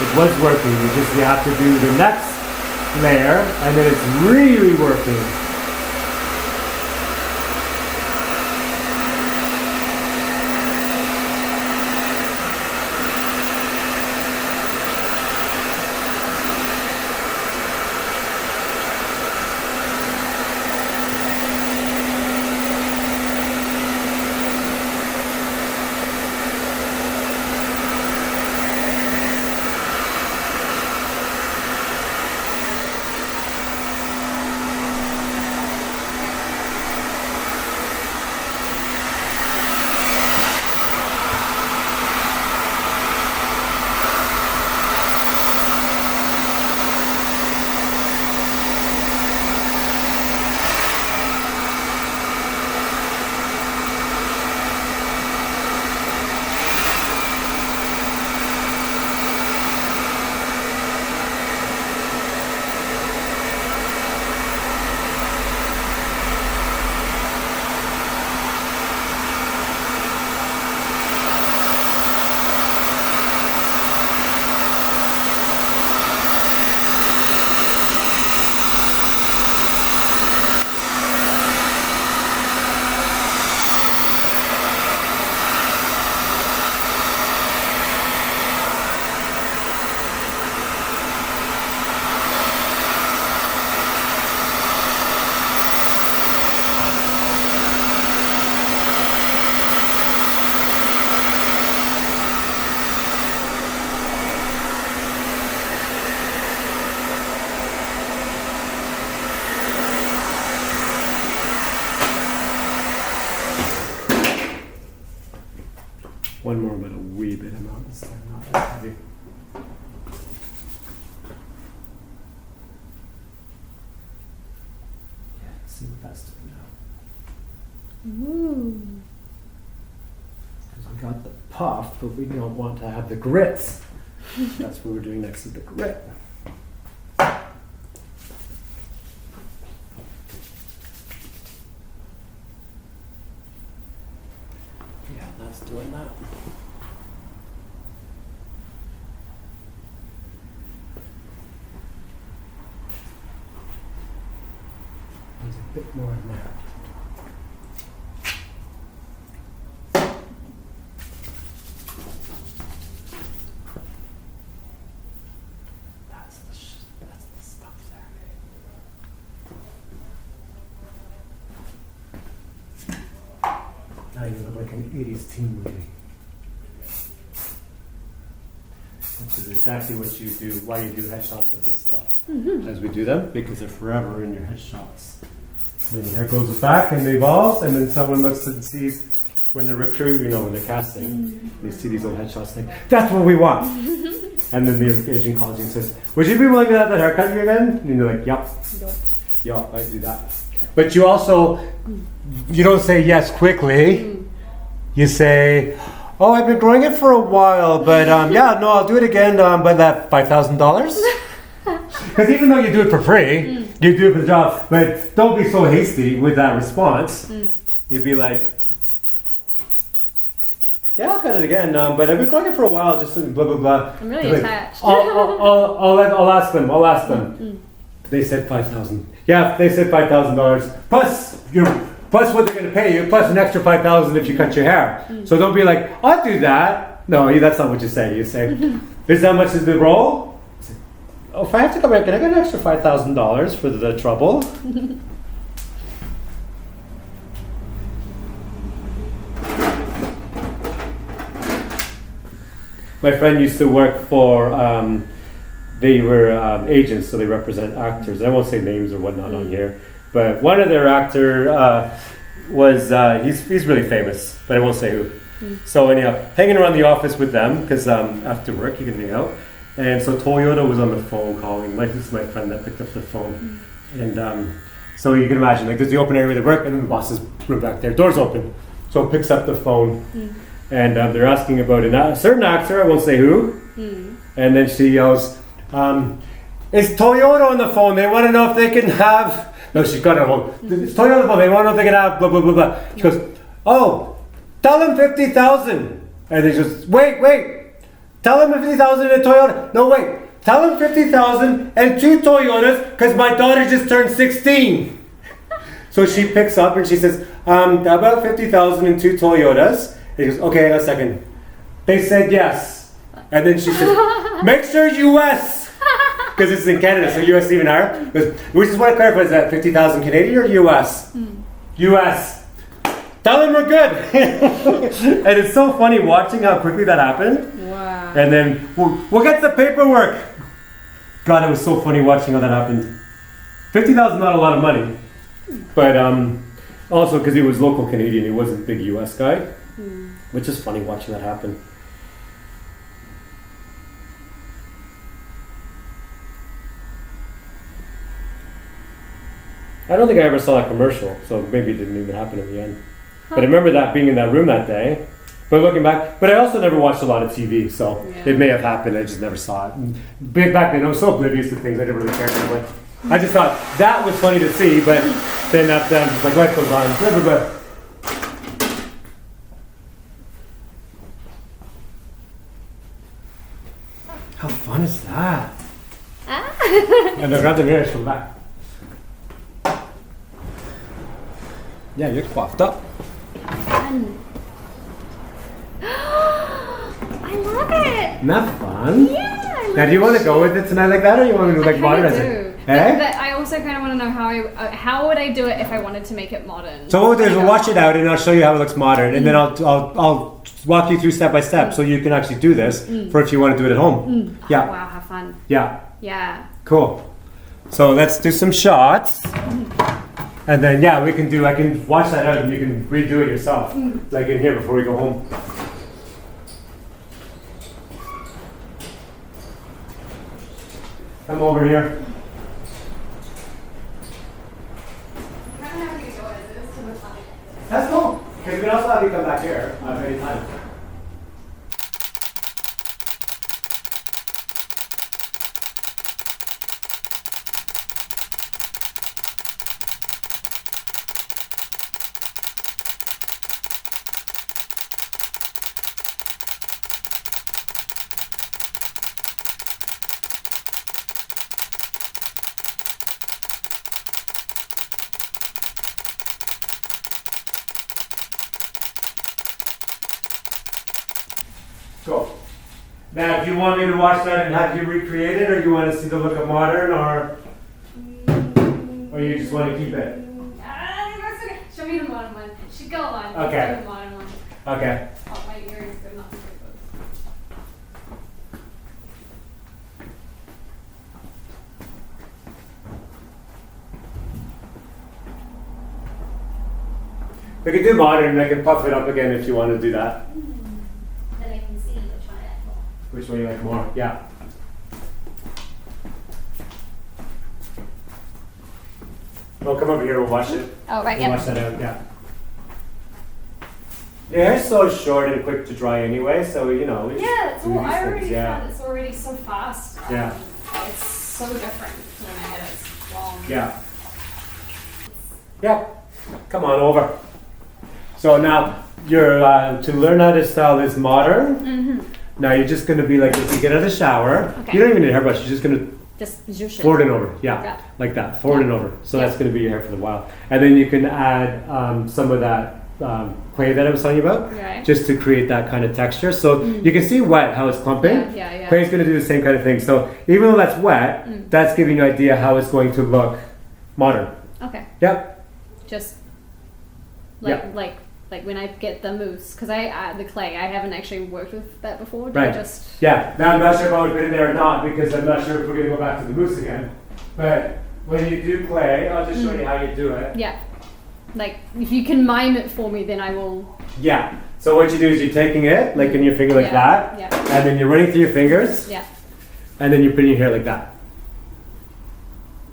Speaker 2: It was working. You have to do the next layer, and then it's really working. One more, but a wee bit amount this time, not that heavy. Yeah, let's see what that's doing now.
Speaker 1: Ooh.
Speaker 2: Because we got the puff, but we don't want to have the grits. That's what we're doing next to the grit. Yeah, that's doing that. There's a bit more in there. That's the stuff there. Now you look like an 80s teen movie. Which is exactly what you do, why you do headshots of this stuff. As we do them, because they're forever in your headshots. Then your hair goes back and evolves, and then someone looks and sees when they're recruiting, you know, when they're casting, they see these old headshots like, that's what we want! And then the agent calls you and says, would you be willing to have that haircut again? And you're like, yup. Yup, I do that. But you also, you don't say yes quickly. You say, oh, I've been growing it for a while, but yeah, no, I'll do it again, but that $5,000? Because even though you do it for free, you do it for the job, but don't be so hasty with that response. You'd be like, yeah, I'll cut it again, but I've been growing it for a while, just blah, blah, blah.
Speaker 1: I'm really attached.
Speaker 2: I'll ask them. They said $5,000. Yeah, they said $5,000. Plus, plus what they're going to pay you, plus an extra 5,000 if you cut your hair. So don't be like, I'll do that. No, that's not what you say. You say, this is how much is the roll? Oh, if I have to come back, can I get an extra $5,000 for the trouble? My friend used to work for, they were agents, so they represent actors. I won't say names or whatnot on here, but one of their actor was, he's really famous, but I won't say who. So anyhow, hanging around the office with them, because after work you can hang out. And so Toyota was on the phone calling. This is my friend that picked up the phone. And so you can imagine, like there's the open area where they work, and then the boss's room back there, door's open. So it picks up the phone. And they're asking about a certain actor, I won't say who. And then she yells, it's Toyota on the phone. They want to know if they can have... No, she's got it on. It's Toyota on the phone. They want to know if they can have blah, blah, blah, blah. She goes, oh, tell them 50,000. And they just, wait. Tell them 50,000 and a Toyota. No, wait. Tell them 50,000 and 2 Toyotas because my daughter just turned 16. So she picks up and she says, about 50,000 and 2 Toyotas. He goes, okay, a second. They said yes. And then she says, make sure US. Because it's in Canada, so US is even higher. We just want to clarify, is that 50,000 Canadian or US? US. Tell them we're good. And it's so funny watching how quickly that happened.
Speaker 1: Wow.
Speaker 2: And then, we'll get the paperwork. God, it was so funny watching how that happened. 50,000 not a lot of money. But also because he was local Canadian, he wasn't a big US guy. Which is funny watching that happen. I don't think I ever saw a commercial, so maybe it didn't even happen in the end. But I remember that being in that room that day. But looking back, but I also never watched a lot of TV, so it may have happened, I just never saw it. And back then, I was so oblivious to things, I didn't really care anymore. I just thought that was funny to see, but then after that, like life goes on, blah, blah, blah. How fun is that? And I grab the mirrors from back. Yeah, you're coiffed up.
Speaker 1: Fun. I love it.
Speaker 2: Isn't that fun?
Speaker 1: Yeah. I love
Speaker 2: Now, do you want to go with it tonight like that, or you want me to like modernize it?
Speaker 1: But I also kind of want to know how would I do it if I wanted to make it modern.
Speaker 2: So what we'll do is we'll watch it out, and I'll show you how it looks modern, and then I'll walk you through step by step, so you can actually do this for if you want to do it at home. Yeah.
Speaker 1: Oh, wow, have fun.
Speaker 2: Yeah.
Speaker 1: Yeah.
Speaker 2: Cool. So let's do some shots. And then, yeah, I can watch that out and you can redo it yourself. Like in here before we go home. Come over here. That's cool. Because we can also have you come back here anytime. Cool. Now, do you want me to watch that and have you recreate it, or you want to see the look of modern, or you just want to keep it?
Speaker 1: Show me the modern one. Should go on.
Speaker 2: Okay.
Speaker 1: Show me the modern one.
Speaker 2: Okay.
Speaker 1: Oh, my earrings are not very close.
Speaker 2: We can do modern, and I can puff it up again if you want to do that.
Speaker 1: Then I can see which one I like more.
Speaker 2: Which one you like more? Yeah. Well, come over here, we'll watch it.
Speaker 1: Oh, right,
Speaker 2: We'll
Speaker 1: yeah.
Speaker 2: watch that out, yeah. Your hair's so short and quick to dry anyway, so you know.
Speaker 1: Yeah, it's all, I already
Speaker 2: yeah.
Speaker 1: found it's already so fast.
Speaker 2: Yeah.
Speaker 1: It's so different when I get it long.
Speaker 2: Yeah. Yep. Come on over. So now you're to learn how to style this modern. Now you're just going to be like this. You get out of the shower.
Speaker 1: Okay.
Speaker 2: You don't even need a hairbrush. You're just going to
Speaker 1: Just zhoosh it.
Speaker 2: Forward and over, yeah. Like that, forward and over. So that's going to be your hair for the while. And then you can add some of that clay that I was telling you about, just to create that kind of texture. So you can see wet how it's clumping. Clay is going to do the same kind of thing. So even though that's wet, that's giving you an idea how it's going to look modern.
Speaker 1: Okay.
Speaker 2: Yep.
Speaker 1: Just like when I get the mousse, because the clay, I haven't actually worked with that before.
Speaker 2: Right. Yeah. Now I'm not sure if I would put it in there or not, because I'm not sure if we're going to go back to the mousse again. But when you do clay, I'll just show you how you do it.
Speaker 1: Yeah. Like, if you can mime it for me, then I will.
Speaker 2: Yeah. So what you do is you're taking it, like in your finger like that, and then you're running through your fingers, and then you're putting your hair like that.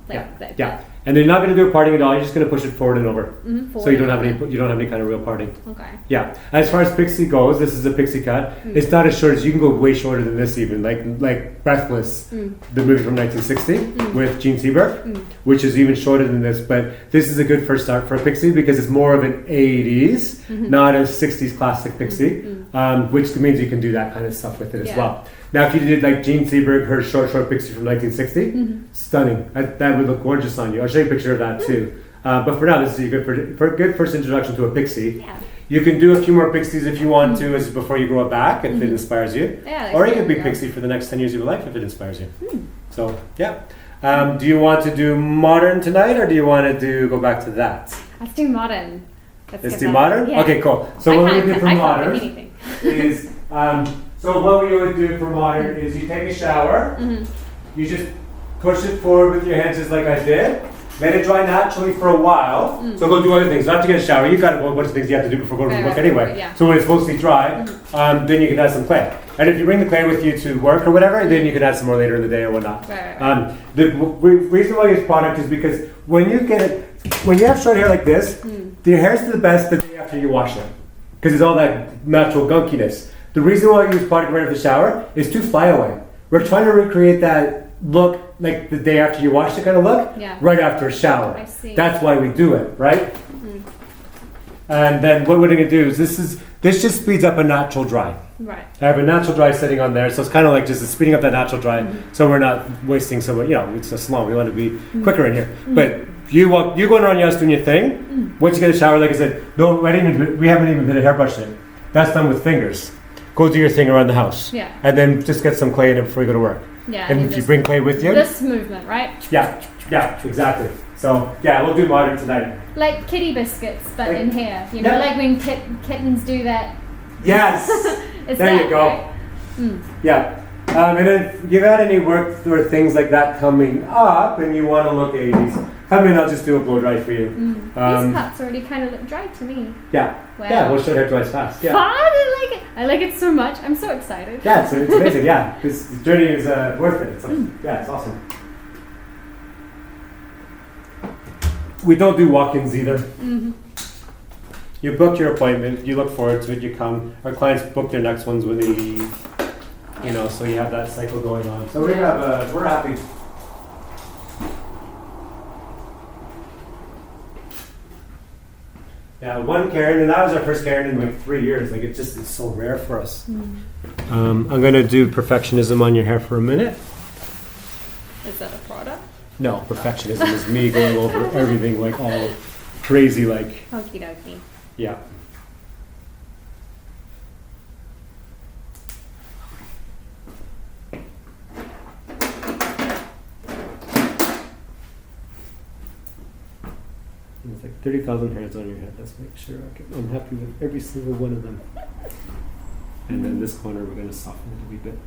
Speaker 1: Like that.
Speaker 2: Yeah. And then you're not going to do a parting at all. You're just going to push it forward and over. So you don't have any kind of real parting.
Speaker 1: Okay.
Speaker 2: Yeah. As far as Pixie goes, this is a Pixie cut. It's not as short as you can go way shorter than this even. Like Breathless, the movie from 1960 with Gene Seberg, which is even shorter than this. But this is a good first start for a Pixie because it's more of an 80s, not a 60s classic Pixie, which means you can do that kind of stuff with it as well. Now, if you did like Gene Seberg, her short Pixie from 1960, stunning. That would look gorgeous on you. I'll show you a picture of that too. But for now, this is a good first introduction to a Pixie. Yeah. You can do a few more Pixies if you want to, as before you grow it back, if it inspires you. Yeah, or you can be Pixie for the next 10 years of your life if it inspires you. So, yeah. Do you want to do modern tonight, or do you want to go back to that?
Speaker 1: Let's do modern.
Speaker 2: Let's do modern? Yeah. Okay, cool. So what we do for modern is... So what we would do for modern is you take a shower, you just push it forward with your hands just like I did, let it dry naturally for a while, so go do other things. Not to get a shower, you've got a bunch of things you have to do before going to work anyway. So when it's mostly dry, then you can add some clay. And if you bring the clay with you to work or whatever, then you can add some more later in the day or whatnot. The reason why I use product is because when you have short hair like this, your hair's the best the day after you wash it, because it's all that natural gunkiness. The reason why I use product right after the shower is to fly away. We're trying to recreate that look, like the day after you wash it kind of look, right after a shower. I see. That's why we do it, right? And then what we're going to do is this just speeds up a natural dry. Right. I have a natural dry sitting on there, so it's kind of like just speeding up that natural dry, so we're not wasting so much. It's a salon. We want to be quicker in here, but. You going around your house doing your thing. Once you get a shower, like I said, we haven't even been a hairbrush yet. That's done with fingers. Go do your thing around the house. Yeah. And then just get some clay in it before you go to work. Yeah. And if you bring clay with you.
Speaker 1: This movement, right?
Speaker 2: Yeah, exactly. So, we'll do modern tonight.
Speaker 1: Like kitty biscuits, but in hair. Like when kittens do that.
Speaker 2: Yes. There you go. Right? Yeah. And then if you've had any work or things like that coming up and you want to look 80s, come in, I'll just do a blow dry for you.
Speaker 1: These cuts already kind of look dry to me.
Speaker 2: Yeah. Wow. Yeah, we'll show hair dries fast. Yeah.
Speaker 1: Fun! I like it. I like it so much. I'm so excited.
Speaker 2: Yeah, it's amazing. Yeah, this journey is worth it. It's awesome. We don't do walk-ins either. You book your appointment. You look forward to it. You come. Our clients book their next ones when they leave. So you have that cycle going on. So we're happy. Yeah, one Karen, and that was our first Karen in like 3 years. Like it's so rare for us. I'm gonna do perfectionism on your hair for a minute.
Speaker 1: Is that a product?
Speaker 2: No, perfectionism is me going over everything like all crazy like.
Speaker 1: Okie dokie.
Speaker 2: Yeah. It's like 30,000 hairs on your head. Let's make sure I'm happy with every single one of them. And then this corner we're going to soften it a wee bit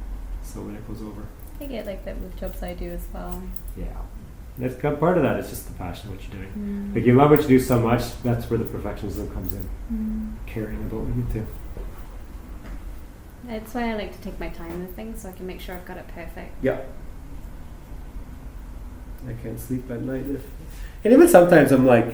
Speaker 2: so when it goes over.
Speaker 1: I get like that with jobs I do as well.
Speaker 2: Yeah. That's part of that. It's just the passion of what you're doing. Like you love what you do so much, that's where the perfectionism comes in. Caring about what you do.
Speaker 1: That's why I like to take my time with things so I can make sure I've got it perfect.
Speaker 2: Yeah. I can't sleep at night and even sometimes I'm like,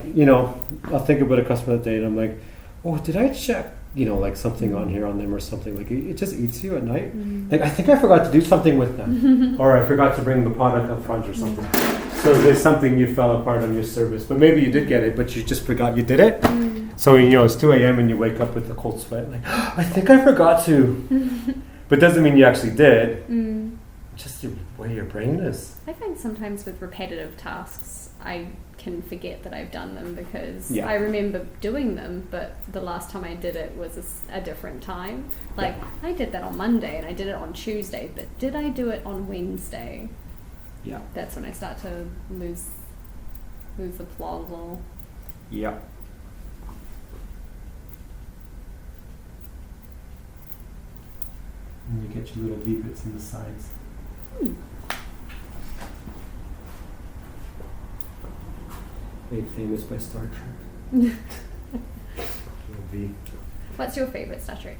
Speaker 2: I'll think about a customer that day and I'm like, oh, did I check, like something on here on them or something? Like it just eats you at night. Like I think I forgot to do something with them or I forgot to bring the product up front or something. So there's something you fell apart on your service, but maybe you did get it, but you just forgot you did it. So, it's 2 a.m. and you wake up with a cold sweat. Like, I think I forgot to. But doesn't mean you actually did. just the way your brain is.
Speaker 1: I find sometimes with repetitive tasks, I can forget that I've done them because
Speaker 2: Yeah.
Speaker 1: I remember doing them, but the last time I did it was a different time. Like, I did that on Monday and I did it on Tuesday, but did I do it on Wednesday?
Speaker 2: Yeah.
Speaker 1: That's when I start to lose the plot a little.
Speaker 2: Yeah. And you get your little V bits in the sides. Made famous by Star Trek. V.
Speaker 1: What's your favourite Star Trek?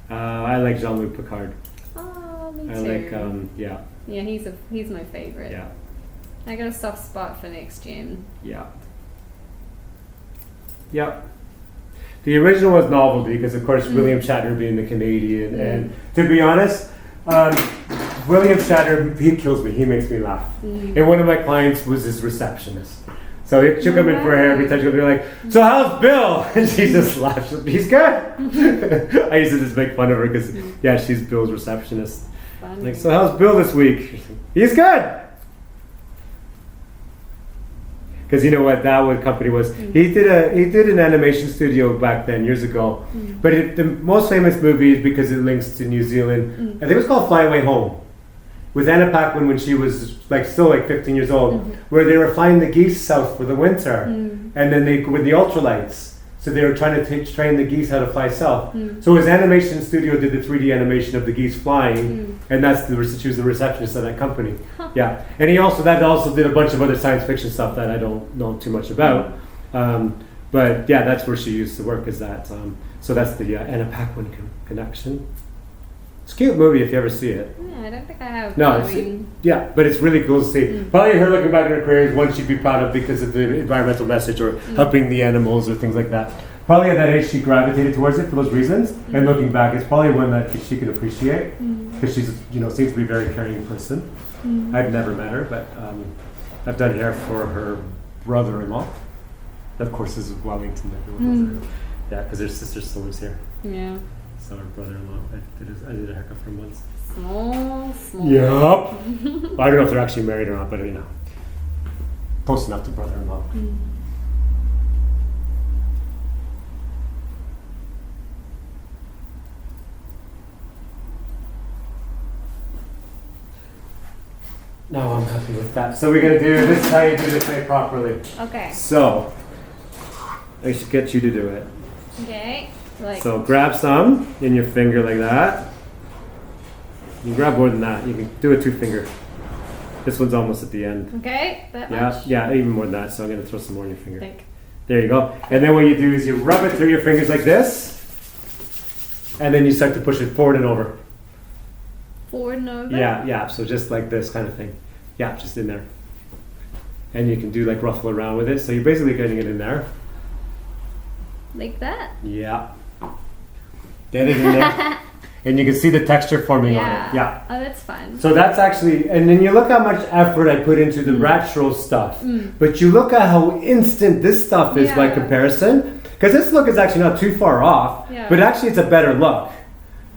Speaker 2: I like Jean-Luc Picard.
Speaker 1: Oh, me too.
Speaker 2: I like, yeah.
Speaker 1: Yeah, he's my favourite.
Speaker 2: Yeah.
Speaker 1: I got a soft spot for Next Gen.
Speaker 2: Yeah. Yeah. The original was novelty because, of course, William Shatner being the Canadian. And to be honest, William Shatner, he kills me. He makes me laugh. And one of my clients was his receptionist. So she'll come in for her every time. She'll be like, "So how's Bill?" And she just laughs. He's good. I used to just make fun of her because, yeah, she's Bill's receptionist.
Speaker 1: Funny.
Speaker 2: Like, "So how's Bill this week?" "He's good." Because you know what that company was? He did an animation studio back then, years ago. But the most famous movie is because it links to New Zealand. I think it was called Fly Away Home, with Anna Paquin when she was still 15 years old, where they were flying the geese south for the winter, and then with the ultralights. So they were trying to train the geese how to fly south. So his animation studio did the 3D animation of the geese flying, and she was the receptionist of that company. Yeah, and that also did a bunch of other science fiction stuff that I don't know too much about. But yeah, that's where she used to work. Is that so? That's the Anna Paquin connection. It's a cute movie if you ever see it.
Speaker 1: Yeah, I don't think I have.
Speaker 2: No, but it's really cool to see. Probably her looking back at her career is one she'd be proud of because of the environmental message or helping the animals or things like that. Probably at that age she gravitated towards it for those reasons. And looking back, it's probably one that she can appreciate because she's seems to be a very caring person. I've never met her, but I've done hair for her brother-in-law. Of course, this is Wellington. Yeah, because her sister still lives here.
Speaker 1: Yeah.
Speaker 2: So her brother-in-law, I did a haircut for him once.
Speaker 1: Small.
Speaker 2: Yup. I don't know if they're actually married or not, but close enough to brother-in-law. No, I'm happy with that. So we're gonna do this is how you do this thing properly.
Speaker 1: Okay.
Speaker 2: So I should get you to do it.
Speaker 1: Okay.
Speaker 2: So grab some in your finger like that. You can grab more than that. You can do a 2-finger. This one's almost at the end.
Speaker 1: Okay, that much?
Speaker 2: Yeah, even more than that. So I'm going to throw some more in your finger. There you go. And then what you do is you rub it through your fingers like this. And then you start to push it forward and over.
Speaker 1: Forward and over?
Speaker 2: Yeah. So just like this kind of thing. Yeah, just in there. And you can do ruffle around with it. So you're basically getting it in there.
Speaker 1: Like that?
Speaker 2: Yeah. Get it in there. And you can see the texture forming on it. Yeah.
Speaker 1: Oh, that's fun.
Speaker 2: So that's actually, and then you look how much effort I put into the retro stuff. But you look at how instant this stuff is by comparison. Because this look is actually not too far off.
Speaker 1: Yeah.
Speaker 2: But actually it's a better look.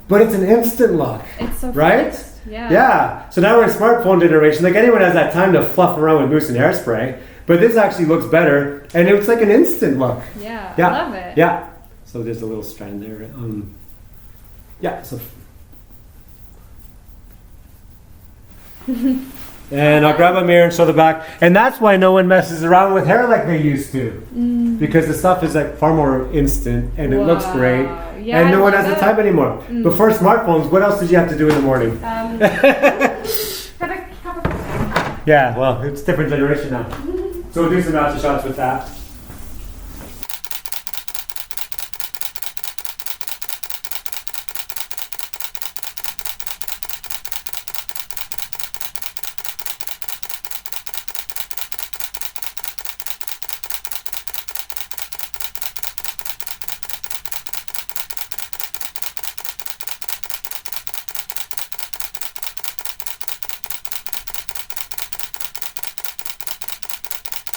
Speaker 2: But it's an instant look.
Speaker 1: It's so
Speaker 2: right?
Speaker 1: fast. Yeah.
Speaker 2: Yeah. So now we're in smartphone generation. Anyone has that time to fluff around with mousse and hairspray. But this actually looks better. And it's like an instant look.
Speaker 1: Yeah. I love it.
Speaker 2: Yeah. So there's a little strand there. Yeah, so. And I'll grab a mirror and show the back. And that's why no one messes around with hair like they used to. Because the stuff is far more instant and it looks great.
Speaker 1: Yeah,
Speaker 2: and no one has the time anymore. Before smartphones, what else did you have to do in the morning? Yeah, well, it's a different generation now. So we'll do some after shots with that.